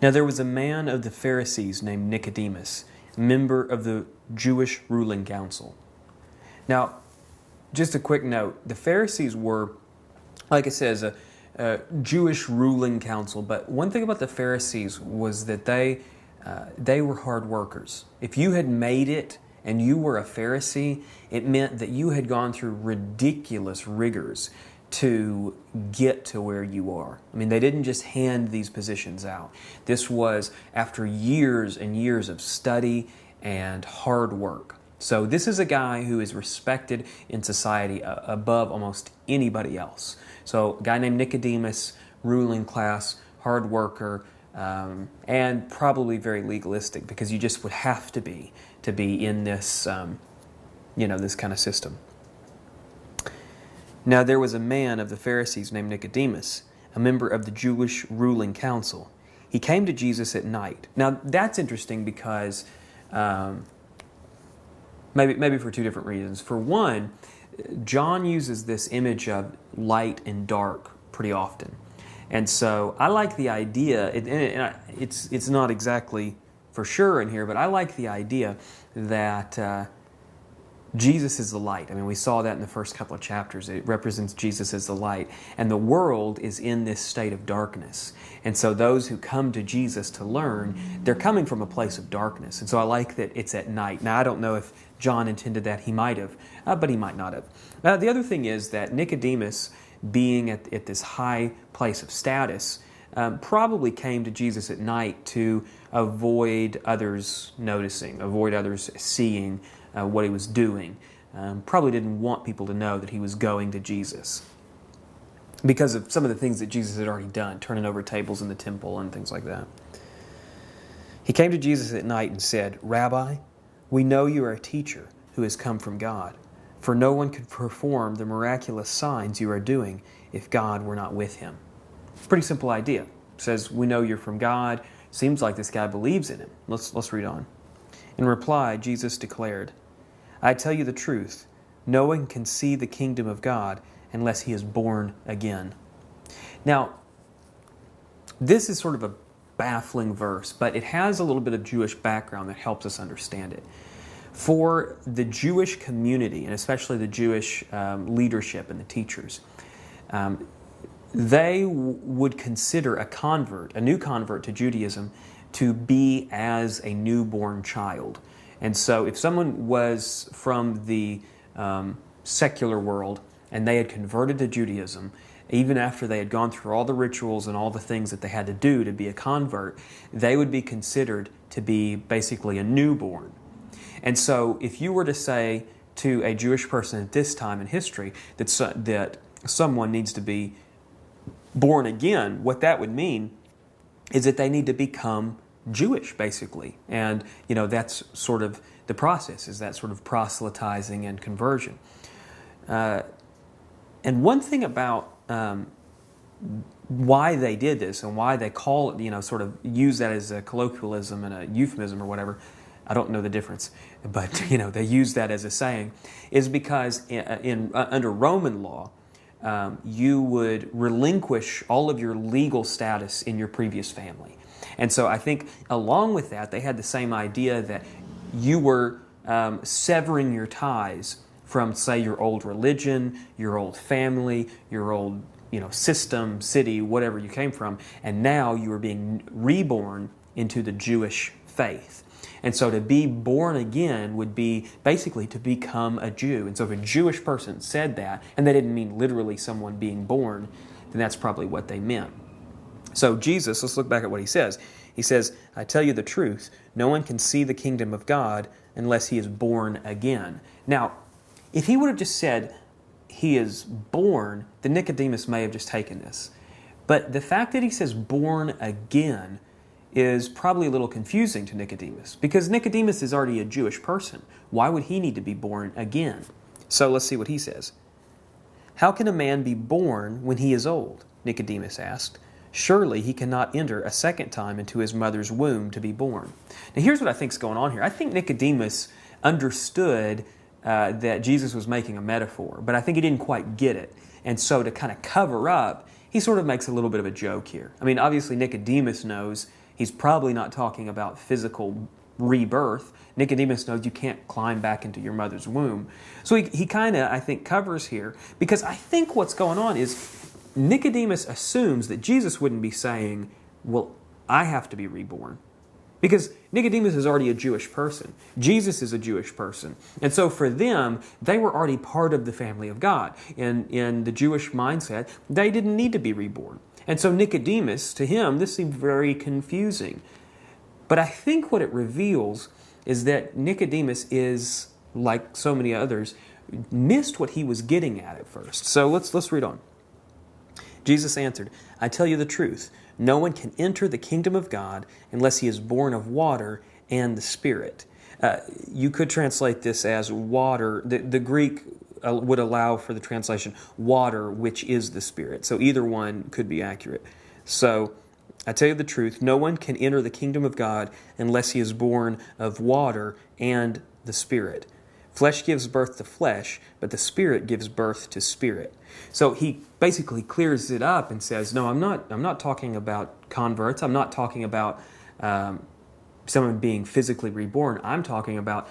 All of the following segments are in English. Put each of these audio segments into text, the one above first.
Now there was a man of the Pharisees named Nicodemus, a member of the Jewish ruling council. Now, just a quick note, the Pharisees were, like it says, a Jewish ruling council, but one thing about the Pharisees was that they were hard workers. If you had made it and you were a Pharisee, it meant that you had gone through ridiculous rigors to get to where you are. I mean, they didn't just hand these positions out. This was after years and years of study and hard work. So this is a guy who is respected in society above almost anybody else. So a guy named Nicodemus, ruling class, hard worker, and probably very legalistic, because you just would have to be in this, this kind of system. Now there was a man of the Pharisees named Nicodemus, a member of the Jewish ruling council. He came to Jesus at night. Now that's interesting because maybe for two different reasons. For one, John uses this image of light and dark pretty often. And so I like the idea, it's not exactly for sure in here, but I like the idea that Jesus is the light. I mean, we saw that in the first couple of chapters. It represents Jesus as the light. And the world is in this state of darkness. And so those who come to Jesus to learn, they're coming from a place of darkness. And so I like that it's at night. Now, I don't know if John intended that. He might have, but he might not have. The other thing is that Nicodemus, being at this high place of status, probably came to Jesus at night to avoid others noticing, avoid others seeing what he was doing. Probably didn't want people to know that he was going to Jesus because of some of the things that Jesus had already done, turning over tables in the temple and things like that. He came to Jesus at night and said, "Rabbi, we know you are a teacher who has come from God, for no one could perform the miraculous signs you are doing if God were not with him." Pretty simple idea. It says, we know you're from God. Seems like this guy believes in him. Let's read on. In reply, Jesus declared, "I tell you the truth, no one can see the kingdom of God unless he is born again." Now, this is sort of a baffling verse, but it has a little bit of Jewish background that helps us understand it. For the Jewish community, and especially the Jewish leadership and the teachers, they would consider a new convert to Judaism, to be as a newborn child. And so if someone was from the secular world and they had converted to Judaism, even after they had gone through all the rituals and all the things that they had to do to be a convert, they would be considered to be basically a newborn. And so if you were to say to a Jewish person at this time in history that someone needs to be born again, what that would mean is that they need to become Jewish, basically. And, that's sort of the process, is that sort of proselytizing and conversion. And one thing about why they did this and why they call it, sort of use that as a colloquialism and a euphemism or whatever, I don't know the difference, but, they use that as a saying, is because under Roman law, you would relinquish all of your legal status in your previous family. And so I think along with that, they had the same idea that you were severing your ties from, say, your old religion, your old family, your old system, city, whatever you came from, and now you were being reborn into the Jewish faith. And so to be born again would be basically to become a Jew. And so if a Jewish person said that, and they didn't mean literally someone being born, then that's probably what they meant. So Jesus, let's look back at what he says. He says, "I tell you the truth, no one can see the kingdom of God unless he is born again." Now, if he would have just said he is born, then Nicodemus may have just taken this. But the fact that he says born again is probably a little confusing to Nicodemus, because Nicodemus is already a Jewish person. Why would he need to be born again? So let's see what he says. "How can a man be born when he is old?" Nicodemus asked. "Surely he cannot enter a second time into his mother's womb to be born." Now here's what I think is going on here. I think Nicodemus understood that Jesus was making a metaphor, but I think he didn't quite get it. And so to kind of cover up, he sort of makes a little bit of a joke here. I mean, obviously Nicodemus knows He's probably not talking about physical rebirth. Nicodemus knows you can't climb back into your mother's womb. So he kind of, I think, covers here, because I think what's going on is Nicodemus assumes that Jesus wouldn't be saying, well, I have to be reborn. Because Nicodemus is already a Jewish person. Jesus is a Jewish person. And so for them, they were already part of the family of God. In the Jewish mindset, they didn't need to be reborn. And so Nicodemus, to him, this seemed very confusing. But I think what it reveals is that Nicodemus is, like so many others, missed what he was getting at first. So let's read on. Jesus answered, I tell you the truth. No one can enter the kingdom of God unless he is born of water and the Spirit. You could translate this as water. The Greek would allow for the translation water, which is the Spirit. So either one could be accurate. So I tell you the truth, no one can enter the kingdom of God unless he is born of water and the Spirit. Flesh gives birth to flesh, but the Spirit gives birth to spirit. So he basically clears it up and says, no, I'm not talking about converts. I'm not talking about someone being physically reborn. I'm talking about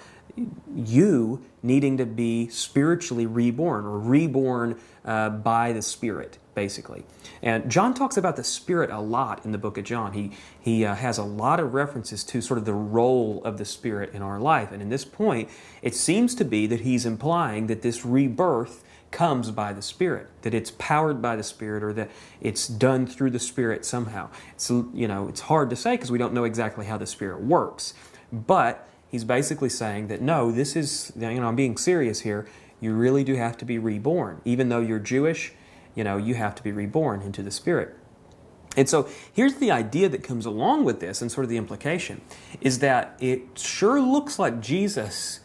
you needing to be spiritually reborn, or reborn by the Spirit, basically. And John talks about the Spirit a lot in the book of John. He has a lot of references to sort of the role of the Spirit in our life. And in this point, it seems to be that he's implying that this rebirth comes by the Spirit, that it's powered by the Spirit, or that it's done through the Spirit somehow. So, it's hard to say because we don't know exactly how the Spirit works. But he's basically saying that, no, this is, I'm being serious here. You really do have to be reborn. Even though you're Jewish, you have to be reborn into the Spirit. And so here's the idea that comes along with this, and sort of the implication, is that it sure looks like Jesus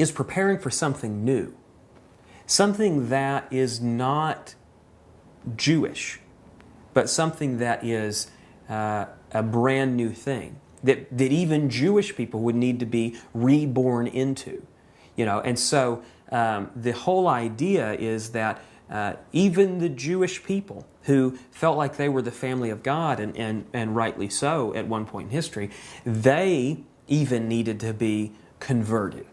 is preparing for something new. Something that is not Jewish, but something that is a brand new thing that even Jewish people would need to be reborn into. And so the whole idea is that even the Jewish people who felt like they were the family of God, and rightly so at one point in history, they even needed to be converted.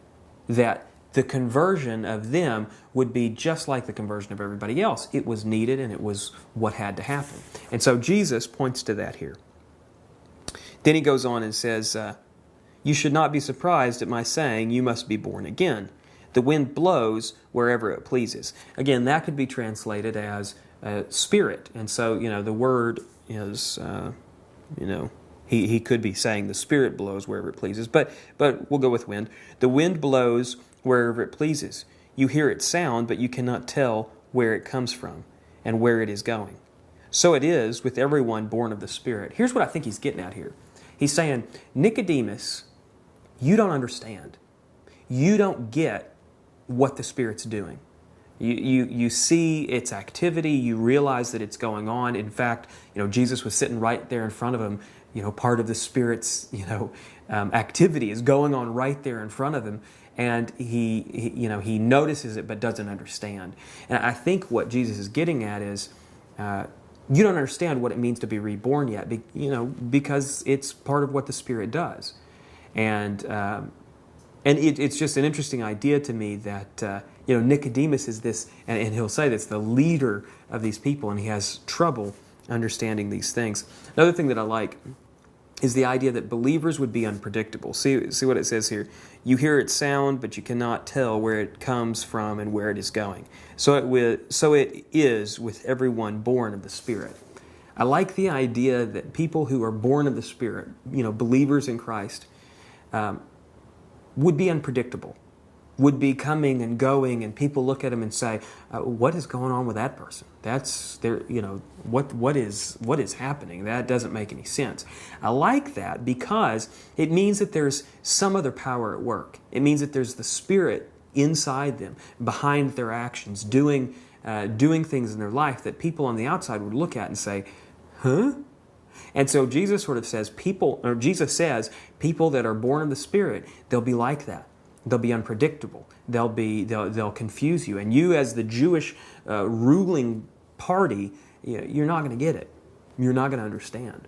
That the conversion of them would be just like the conversion of everybody else. It was needed, and it was what had to happen. And so Jesus points to that here. Then he goes on and says, you should not be surprised at my saying, you must be born again. The wind blows wherever it pleases. Again, that could be translated as spirit. And so, the word is, he could be saying the Spirit blows wherever it pleases. But we'll go with wind. The wind blows wherever it pleases. You hear its sound, but you cannot tell where it comes from and where it is going. So it is with everyone born of the Spirit. Here's what I think he's getting at here. He's saying, Nicodemus, you don't understand. You don't get what the Spirit's doing. You see its activity. You realize that it's going on. In fact, Jesus was sitting right there in front of him. Part of the Spirit's, activity is going on right there in front of him. And he notices it but doesn't understand. And I think what Jesus is getting at is, you don't understand what it means to be reborn yet, because it's part of what the Spirit does. And it's just an interesting idea to me that, Nicodemus is this, and he'll say this, the leader of these people, and he has trouble understanding these things. Another thing that I like is the idea that believers would be unpredictable. See what it says here. You hear its sound, but you cannot tell where it comes from and where it is going. So it is with everyone born of the Spirit. I like the idea that people who are born of the Spirit, believers in Christ, would be unpredictable, would be coming and going, and people look at them and say, what is going on with that person? That's there, what is happening? That doesn't make any sense. I like that because it means that there's some other power at work. It means that there's the Spirit inside them, behind their actions, doing things in their life that people on the outside would look at and say, huh? And so Jesus sort of says people that are born of the Spirit, they'll be like that. They'll be unpredictable. They'll confuse you. And you, as the Jewish ruling party, you're not going to get it. You're not going to understand.